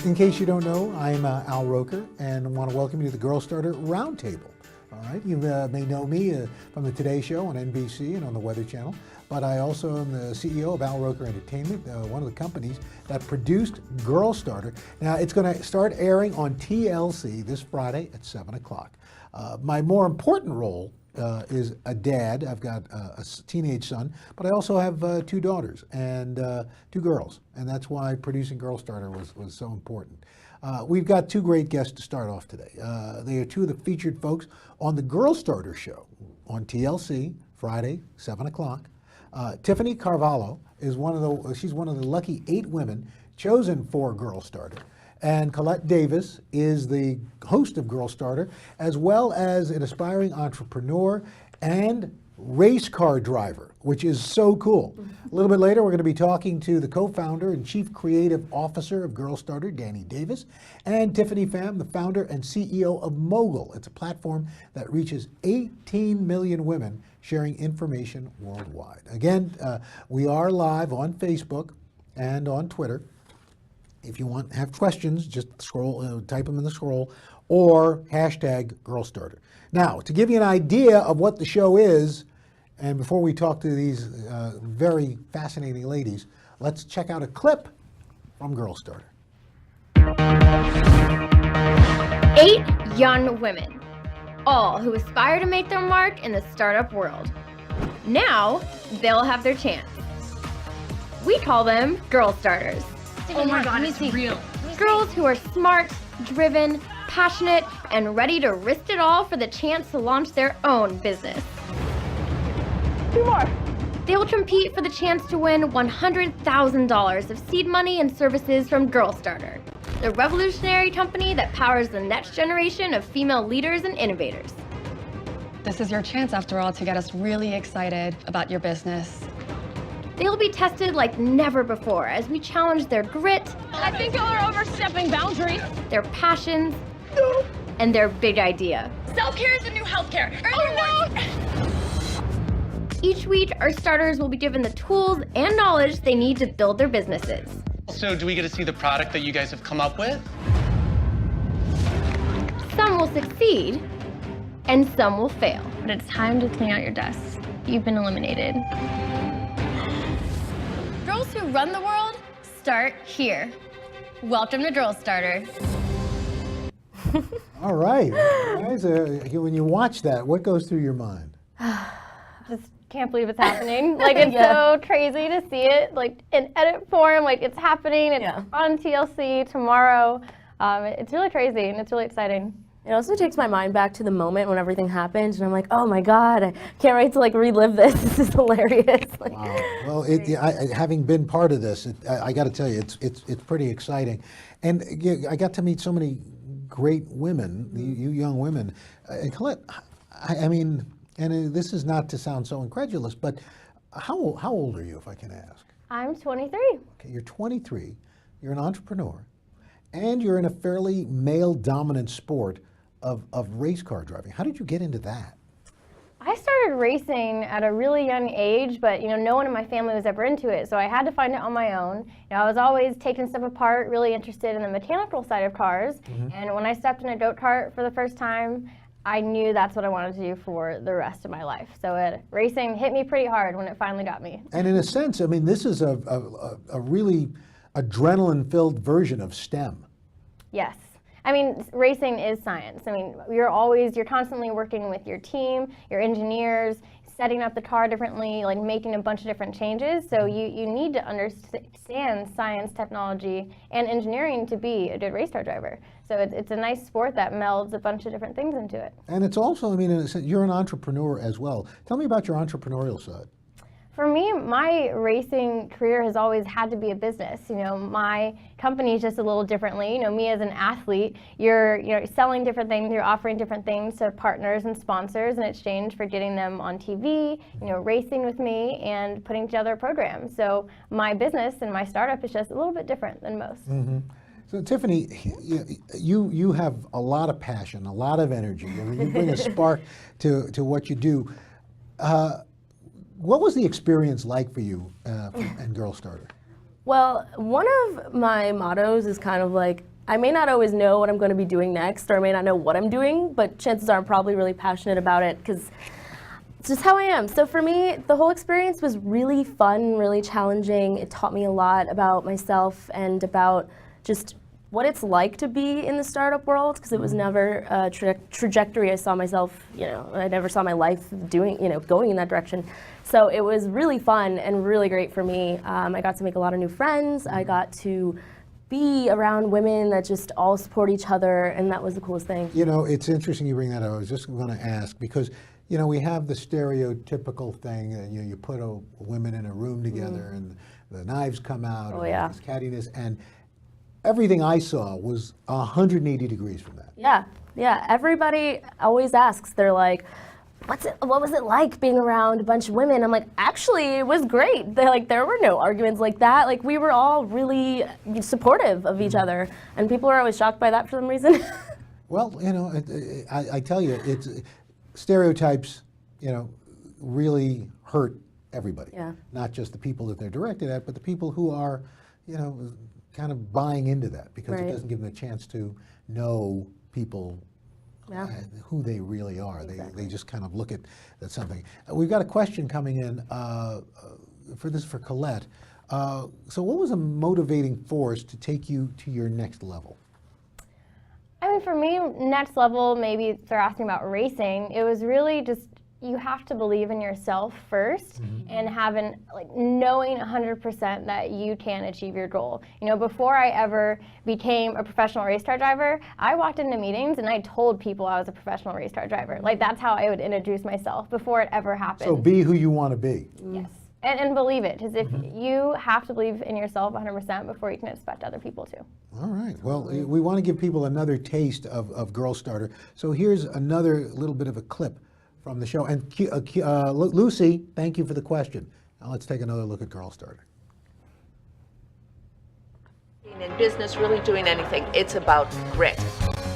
In case you don't know, I'm Al Roker, and I want to welcome you to the Girl Starter Roundtable. All right, you may know me from the Today Show on NBC and on the Weather Channel, but I also am the CEO of Al Roker Entertainment, one of the companies that produced Girl Starter. Now, it's going to start airing on TLC this Friday at 7 o'clock. My more important role is a dad. I've got a teenage son, but I also have 2 daughters and 2 girls, and that's why producing Girl Starter was so important. We've got 2 great guests to start off today. They are 2 of the featured folks on the Girl Starter show on TLC, Friday, 7 o'clock. Tiffany Carvalho is she's one of the lucky 8 women chosen for Girl Starter. And Collete Davis is the host of Girl Starter, as well as an aspiring entrepreneur and race car driver, which is so cool. A little bit later, we're going to be talking to the co-founder and chief creative officer of Girl Starter, Dani Davis, and Tiffany Pham, the founder and CEO of Mogul. It's a platform that reaches 18 million women sharing information worldwide. Again, we are live on Facebook and on Twitter. If you have questions, just scroll, type them in the scroll, or hashtag Girl Starter. Now, to give you an idea of what the show is, and before we talk to these very fascinating ladies, let's check out a clip from Girl Starter. 8 young women, all who aspire to make their mark in the startup world. Now, they'll have their chance. We call them Girl Starters. Oh my God, it's real. Girls who are smart, driven, passionate, and ready to risk it all for the chance to launch their own business. 2 more. They will compete for the chance to win $100,000 of seed money and services from Girl Starter, the revolutionary company that powers the next generation of female leaders and innovators. This is your chance, after all, to get us really excited about your business. They'll be tested like never before as we challenge their grit. I think y'all are overstepping boundaries. Their passions, and their big idea. Self-care is the new healthcare. Oh no! Each week, our starters will be given the tools and knowledge they need to build their businesses. So do we get to see the product that you guys have come up with? Some will succeed, and some will fail. But it's time to clean out your desks. You've been eliminated. Girls who run the world start here. Welcome to Girl Starter. All right. Guys, when you watch that, what goes through your mind? Just can't believe it's happening. Like, it's so crazy to see it, like, in edit form. Like, it's happening. It's on TLC tomorrow. It's really crazy, and it's really exciting. It also takes my mind back to the moment when everything happened, and I'm like, oh my God, I can't wait to like relive this. This is hilarious. Like, wow. Well, having been part of this, I got to tell you, it's pretty exciting, and I got to meet so many great women, you young women. And Collete, I mean, and this is not to sound so incredulous, but how old are you, if I can ask? I'm 23. Okay, you're 23. You're an entrepreneur, and you're in a fairly male-dominant sport of race car driving. How did you get into that? I started racing at a really young age, but no one in my family was ever into it, so I had to find it on my own. I was always taking stuff apart, really interested in the mechanical side of cars, and when I stepped in a go-kart for the first time, I knew that's what I wanted to do for the rest of my life. So racing hit me pretty hard when it finally got me. And in a sense, I mean, this is a really adrenaline-filled version of STEM. Yes. I mean, racing is science. I mean, you're constantly working with your team, your engineers, setting up the car differently, like making a bunch of different changes. So you need to understand science, technology, and engineering to be a good race car driver. So it's a nice sport that melds a bunch of different things into it. And it's also, I mean, in a sense, you're an entrepreneur as well. Tell me about your entrepreneurial side. For me, my racing career has always had to be a business. My company is just a little differently. Me as an athlete, you're selling different things, you're offering different things to partners and sponsors in exchange for getting them on TV, racing with me and putting together a program. So my business and my startup is just a little bit different than most. Mm-hmm. So Tiffany, you have a lot of passion, a lot of energy. I mean, you bring a spark to what you do. What was the experience like for you and Girl Starter? well, one of my mottos is kind of like, I may not always know what I'm going to be doing next, or I may not know what I'm doing, but chances are I'm probably really passionate about it because it's just how I am. So for me, the whole experience was really fun, really challenging. It taught me a lot about myself and about just what it's like to be in the startup world, because it was never a trajectory I saw myself, I never saw my life doing, going in that direction. So it was really fun and really great for me. I got to make a lot of new friends. I got to be around women that just all support each other, and that was the coolest thing. It's interesting you bring that up. I was just going to ask because, we have the stereotypical thing that you put women in a room together and the knives come out and this cattiness, and everything I saw was 180 degrees from that. Yeah. Everybody always asks. They're like, what was it like being around a bunch of women? I'm like, actually, it was great. They're like, there were no arguments like that. Like, we were all really supportive of each other, and people are always shocked by that for some reason. Well, I tell you, it's stereotypes, really hurt everybody. Yeah. Not just the people that they're directed at, but the people who are, kind of buying into that because it doesn't give them a chance to know people who they really are. Exactly. They just kind of look at something. We've got a question coming in for Collete. So what was a motivating force to take you to your next level? I mean, for me, next level, maybe if they're asking about racing, it was really just you have to believe in yourself first and knowing 100% that you can achieve your goal. Before I ever became a professional race car driver, I walked into meetings and I told people I was a professional race car driver. That's how I would introduce myself before it ever happened. So be who you want to be. Yes. And believe it, because if you have to believe in yourself 100% before you can expect other people to. All right. Well, we want to give people another taste of Girl Starter. So here's another little bit of a clip from the show. And Lucy, thank you for the question. Now let's take another look at Girl Starter. In business, really doing anything, it's about grit.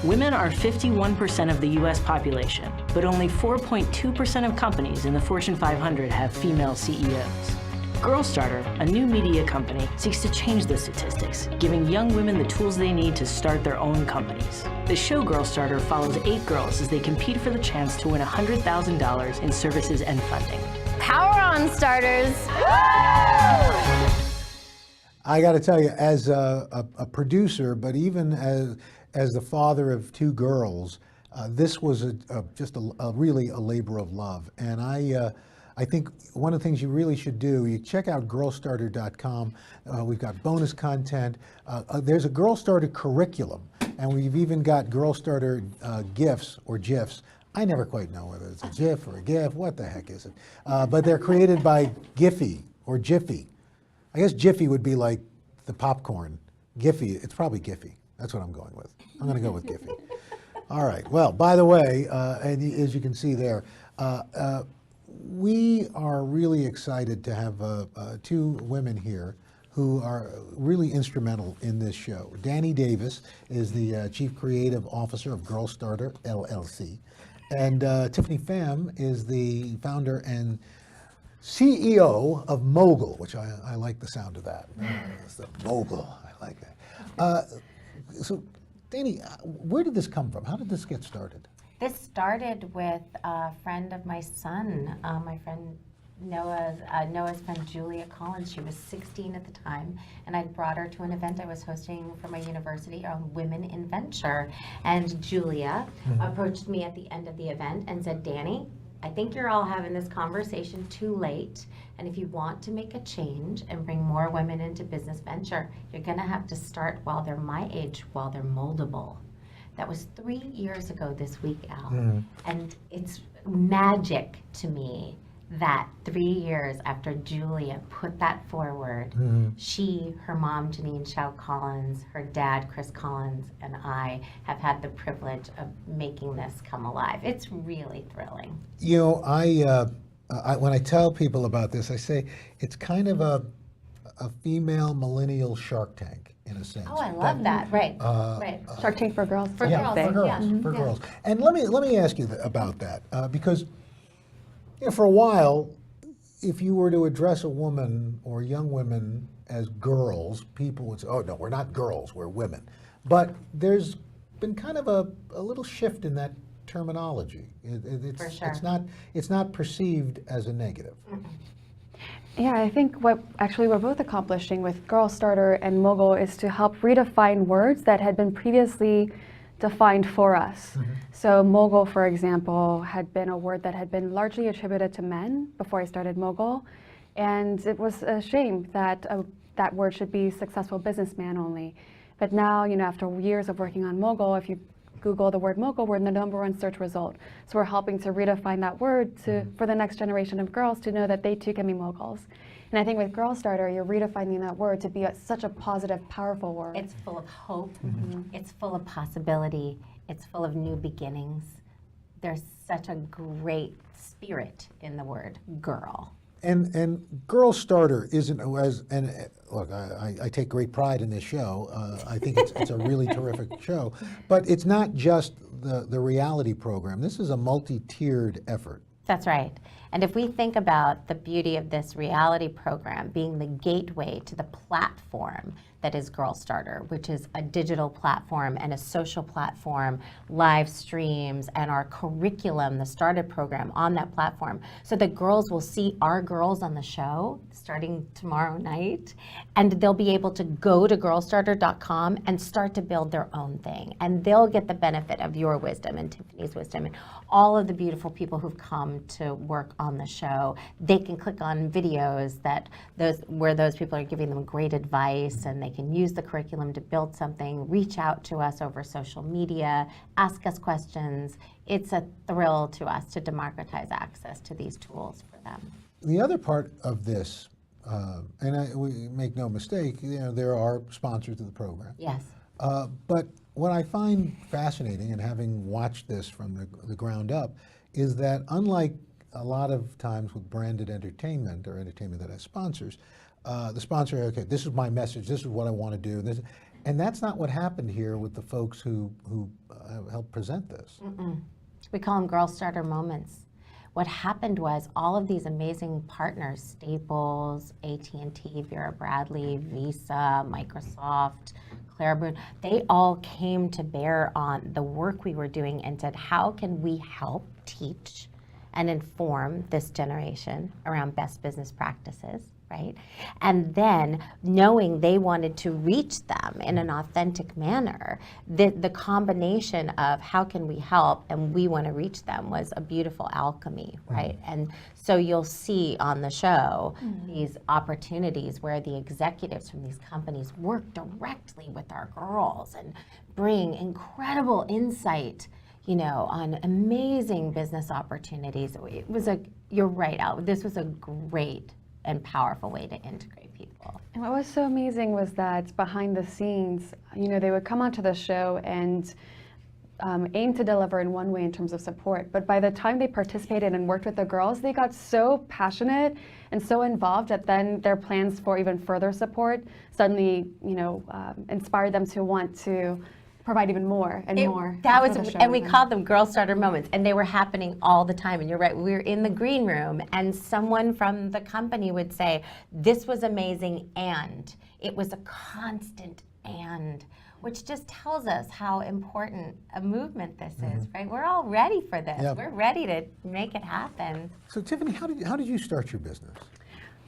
Women are 51% of the U.S. population, but only 4.2% of companies in the Fortune 500 have female CEOs. Girl Starter, a new media company, seeks to change the statistics, giving young women the tools they need to start their own companies. The show Girl Starter follows 8 girls as they compete for the chance to win $100,000 in services and funding. Power on, starters! I got to tell you, as a producer, but even as the father of 2 girls, this was just really a labor of love. And I think one of the things you really should do, you check out girlstarter.com. We've got bonus content. There's a Girl Starter curriculum, and we've even got Girl Starter GIFs or GIFs. I never quite know whether it's a GIF or a GIF. What the heck is it? But they're created by Giphy or Jiffy. I guess Jiffy would be like the popcorn. Giphy, it's probably Giphy. That's what I'm going with. I'm going to go with Giphy. All right. Well, by the way, and as you can see there, we are really excited to have 2 women here who are really instrumental in this show. Dani Davis is the Chief Creative Officer of Girl Starter, LLC. And Tiffany Pham is the founder and CEO of Mogul, which I like the sound of that. It's the Mogul. I like that. So, Dani, where did this come from? How did this get started? This started with a friend of my son, my friend Noah's friend Julia Collins. She was 16 at the time, and I brought her to an event I was hosting for my university on Women in Venture. And Julia approached me at the end of the event and said, Dani, I think you're all having this conversation too late, and if you want to make a change and bring more women into business venture, you're going to have to start while they're my age, while they're moldable. That was 3 years ago this week, Al. And it's magic to me that 3 years after Julia put that forward, she, her mom, Janine Chow Collins, her dad, Chris Collins, and I have had the privilege of making this come alive. It's really thrilling. You know, I when I tell people about this, I say it's kind of a female millennial Shark Tank in a sense. Oh, I love that. Right. Right. Shark Tank for girls. For girls. For girls. For girls. And let me ask you about that because for a while, if you were to address a woman or young women as girls, people would say, oh no, we're not girls, we're women. But there's been kind of a little shift in that terminology. For sure. It's not perceived as a negative. Yeah, I think what actually we're both accomplishing with Girl Starter and Mogul is to help redefine words that had been previously defined for us. So mogul, for example, had been a word that had been largely attributed to men before I started Mogul, and it was a shame that that word should be successful businessman only. But now, you know, after years of working on Mogul, if you Google the word mogul, we're in the #1 search result. So we're helping to redefine that word for the next generation of girls to know that they too can be moguls. And I think with Girl Starter, you're redefining that word to be such a positive, powerful word. It's full of hope. It's full of possibility. It's full of new beginnings. There's such a great spirit in the word girl. And Girl Starter isn't as, and look, I take great pride in this show. I think it's a really terrific show, but it's not just the reality program. This is a multi-tiered effort. That's right. And if we think about the beauty of this reality program being the gateway to the platform that is Girl Starter, which is a digital platform and a social platform, live streams, and our curriculum, the Started program on that platform, so that girls will see our girls on the show starting tomorrow night, and they'll be able to go to girlstarter.com and start to build their own thing. And they'll get the benefit of your wisdom and Tiffany's wisdom and all of the beautiful people who've come to work on the show. They can click on videos where those people are giving them great advice, and they can use the curriculum to build something, reach out to us over social media, ask us questions. It's a thrill to us to democratize access to these tools for them. The other part of this, we make no mistake, you know, there are sponsors of the program. Yes. But what I find fascinating, and having watched this from the ground up, is that unlike a lot of times with branded entertainment or entertainment that has sponsors, the sponsor, okay, this is my message, this is what I want to do, and that's not what happened here with the folks who helped present this. We call them Girl Starter moments. What happened was all of these amazing partners, Staples, AT&T, Vera Bradley, Visa, Microsoft, Claire Boone, they all came to bear on the work we were doing and said, how can we help teach and inform this generation around best business practices, right? And then knowing they wanted to reach them in an authentic manner, the combination of how can we help and we want to reach them was a beautiful alchemy, right? And so you'll see on the show these opportunities where the executives from these companies work directly with our girls and bring incredible insight, you know, on amazing business opportunities. It was you're right, Al, this was a great and powerful way to integrate people. And what was so amazing was that behind the scenes, you know, they would come onto the show and aim to deliver in one way in terms of support. But by the time they participated and worked with the girls, they got so passionate and so involved that then their plans for even further support suddenly, you know, inspired them to want to provide even more and more. That was, and we called them Girl Starter moments, and they were happening all the time. And you're right, we were in the green room, and someone from the company would say, "This was amazing," and it was a constant "and," which just tells us how important a movement this is, right? We're all ready for this. Yep. We're ready to make it happen. So Tiffany, how did you start your business?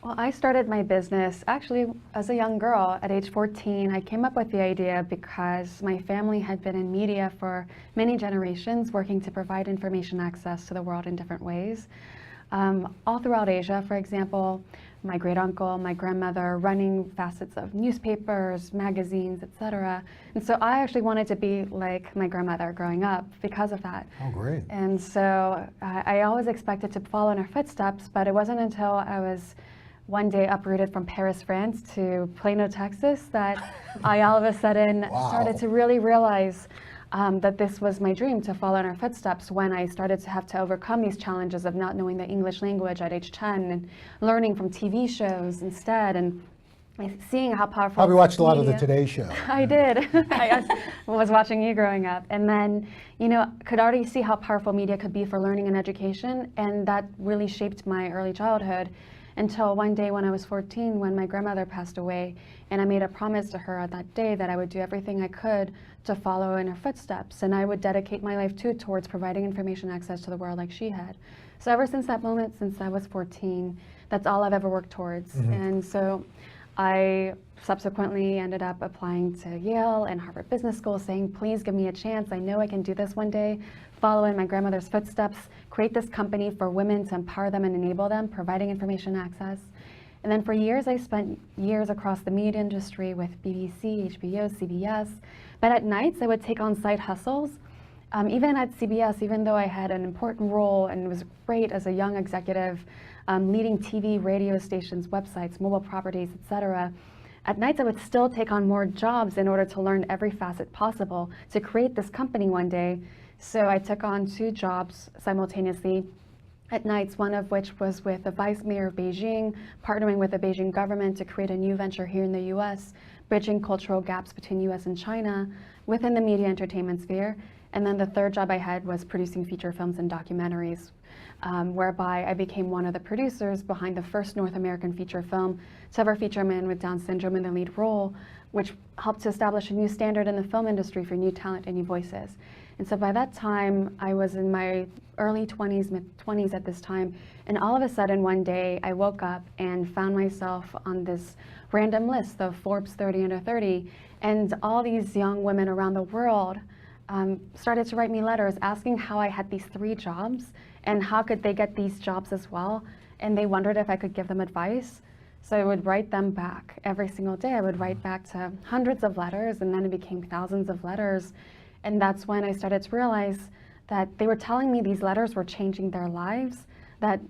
Well, I started my business actually as a young girl at age 14. I came up with the idea because my family had been in media for many generations, working to provide information access to the world in different ways. All throughout Asia, for example, my great uncle, my grandmother running facets of newspapers, magazines, etc. And so I actually wanted to be like my grandmother growing up because of that. Oh, great. And so I always expected to follow in her footsteps, but it wasn't until I was one day uprooted from Paris, France to Plano, Texas, that I all of a sudden started to really realize that this was my dream, to follow in her footsteps, when I started to have to overcome these challenges of not knowing the English language at age 10 and learning from TV shows instead, and seeing how powerful Probably watched a lot of media. the Today Show. I did. I was watching you growing up. And then, you know, could already see how powerful media could be for learning and education, and that really shaped my early childhood. until one day when I was 14, when my grandmother passed away, and I made a promise to her that day that I would do everything I could to follow in her footsteps, and I would dedicate my life too towards providing information access to the world like she had. So ever since that moment, since I was 14, that's all I've ever worked towards. And so I subsequently ended up applying to Yale and Harvard Business School, saying, please give me a chance. I know I can do this one day, follow in my grandmother's footsteps, create this company for women to empower them and enable them, providing information access. And then for years, I spent years across the media industry with BBC, HBO, CBS. But at nights, I would take on side hustles. Even at CBS, even though I had an important role and it was great as a young executive, leading TV, radio stations, websites, mobile properties, etc. At nights, I would still take on more jobs in order to learn every facet possible to create this company one day. So I took on 2 jobs simultaneously at nights, one of which was with the Vice Mayor of Beijing, partnering with the Beijing government to create a new venture here in the US, bridging cultural gaps between US and China within the media entertainment sphere. And then the third job I had was producing feature films and documentaries, whereby I became one of the producers behind the first North American feature film to ever feature a man with Down syndrome in the lead role, which helped to establish a new standard in the film industry for new talent and new voices. And so by that time, I was in my early 20s, mid-20s at this time, and all of a sudden one day I woke up and found myself on this random list of Forbes 30 Under 30, and all these young women around the world started to write me letters asking how I had these 3 jobs and how could they get these jobs as well, and they wondered if I could give them advice. So I would write them back every single day. I would write back to hundreds of letters, and then it became thousands of letters. And that's when I started to realize that they were telling me these letters were changing their lives, that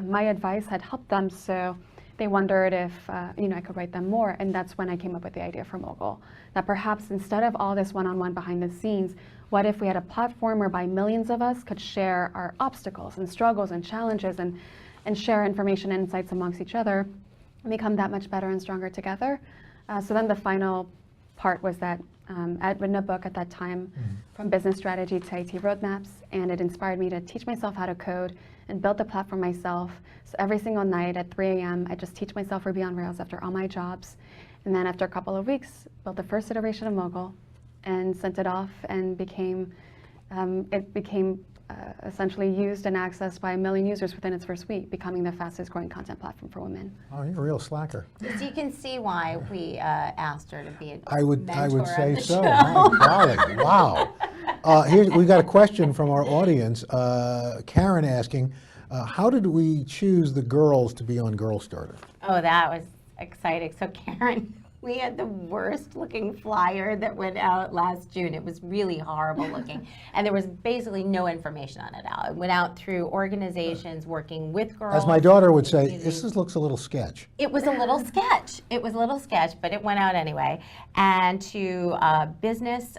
my advice had helped them. So they wondered if I could write them more. And that's when I came up with the idea for Mogul, that perhaps instead of all this one-on-one behind the scenes, what if we had a platform whereby millions of us could share our obstacles and struggles and challenges and share information and insights amongst each other and become that much better and stronger together. So then the final part was that I'd written a book at that time, From Business Strategy to IT Roadmaps, and it inspired me to teach myself how to code and build the platform myself. So every single night at 3 a.m., I just teach myself Ruby on Rails after all my jobs. And then after a couple of weeks, built the first iteration of Mogul and sent it off, and it became essentially used and accessed by 1 million users within its first week, becoming the fastest growing content platform for women. Oh, you're a real slacker. So you can see why we asked her to be a I would say so. Show. My golly, wow. We got a question from our audience. Karen asking, how did we choose the girls to be on Girl Starter? Oh, that was exciting. So Karen, we had the worst looking flyer that went out last June. It was really horrible looking. And there was basically no information on it out. It went out through organizations working with girls. As my daughter would say, this looks a little sketch. It was a little sketch. It was a little sketch, but it went out anyway. And to business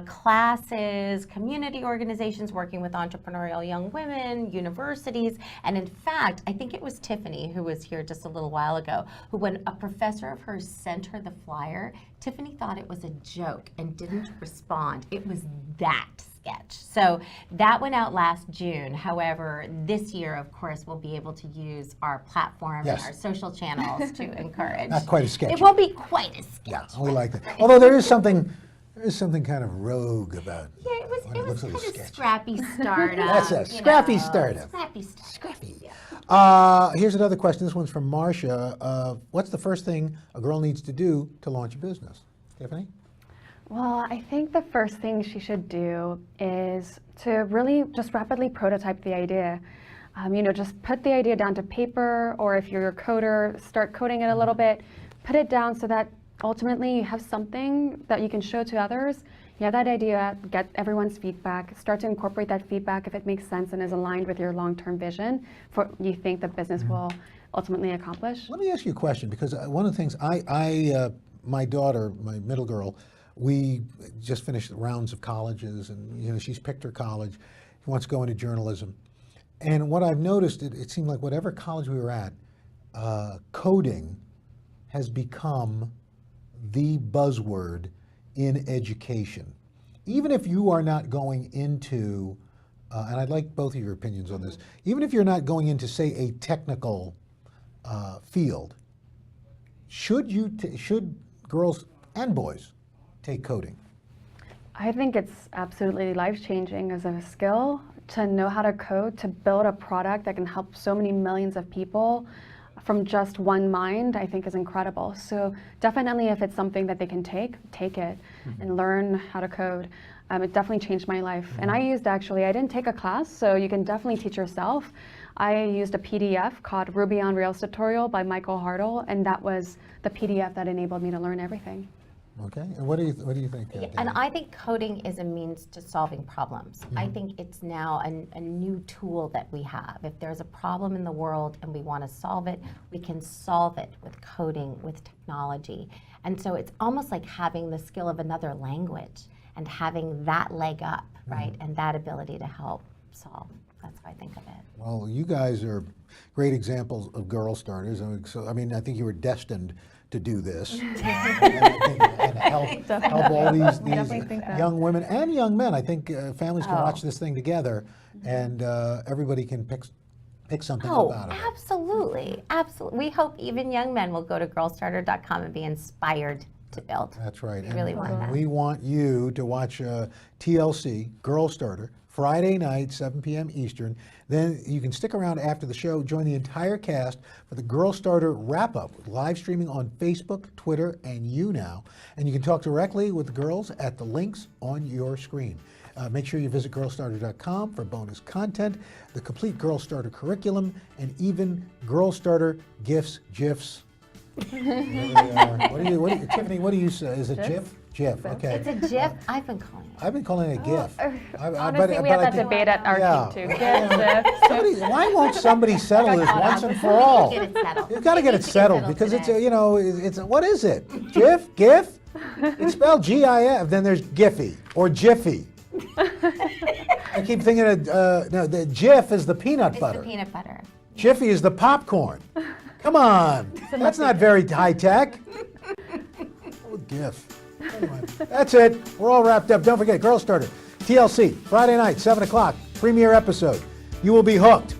classes, community organizations working with entrepreneurial young women, universities. And in fact, I think it was Tiffany who was here just a little while ago, who when a professor of hers sent her the flyer, Tiffany thought it was a joke and didn't respond. It was that sketch. So that went out last June. However, this year, of course, we'll be able to use our platform and our social channels to encourage. Not quite a sketch. It won't be quite a sketch. Yeah, we like that. Although there is something kind of rogue about it. Yeah, it was kind of sketchy. scrappy startup. That's a scrappy startup. Scrappy startup. Scrappy. Yeah. Here's another question. This one's from Marcia. What's the first thing a girl needs to do to launch a business? Tiffany? Well, I think the first thing she should do is to really just rapidly prototype the idea. Just put the idea down to paper, or if you're a coder, start coding it a little bit. Put it down so that ultimately you have something that you can show to others. You have that idea, get everyone's feedback, start to incorporate that feedback if it makes sense and is aligned with your long-term vision for what you think the business will ultimately accomplish. Let me ask you a question, because one of the things my daughter, my middle girl, we just finished rounds of colleges, and she's picked her college. She wants to go into journalism. And what I've noticed, it seemed like whatever college we were at, coding has become the buzzword in education. Even if you are not going into, and I'd like both of your opinions on this, even if you're not going into, say, a technical field, should girls and boys take coding? I think it's absolutely life-changing as a skill to know how to code, to build a product that can help so many millions of people from just one mind, I think is incredible. So definitely if it's something that they can take it and learn how to code. It definitely changed my life. And I didn't take a class, so you can definitely teach yourself. I used a PDF called Ruby on Rails tutorial by Michael Hartle, and that was the PDF that enabled me to learn everything. Okay, and what do you think? Yeah, and I think coding is a means to solving problems. I think it's now a new tool that we have. If there's a problem in the world and we want to solve it, we can solve it with coding, with technology. And so it's almost like having the skill of another language and having that leg up, right? And that ability to help solve. That's how I think of it. Well, you guys are great examples of girl starters. I mean, I think you were destined to do this and help all these young women and young men. I think families can watch this thing together, and everybody can pick something about it. Absolutely, absolutely. We hope even young men will go to girlstarter.com and be inspired to build. That's right. We really want that. We want you to watch TLC, Girl Starter, Friday night, 7 p.m. Eastern. Then you can stick around after the show, join the entire cast for the Girl Starter wrap-up, live streaming on Facebook, Twitter, and YouNow. And you can talk directly with the girls at the links on your screen. Make sure you visit girlstarter.com for bonus content, the complete Girl Starter curriculum, and even Girl Starter gifts, GIFs. Tiffany, what do you say? Is it GIF? GIF, okay. It's a GIF. I've been calling it. I've been calling it a GIF. Honestly, we had that debate at our team too. Why won't somebody settle this once and for all? You've got to get it settled because it's what is it? GIF? GIF? It's spelled G-I-F. Then there's Giphy or Jiffy. I keep thinking the Jif is the peanut butter. It's the peanut butter. Jiffy is the popcorn. Come on, that's not very high tech. Oh, GIF. Anyway, that's it. We're all wrapped up. Don't forget, Girl Starter, TLC, Friday night, 7 o'clock, premiere episode. You will be hooked.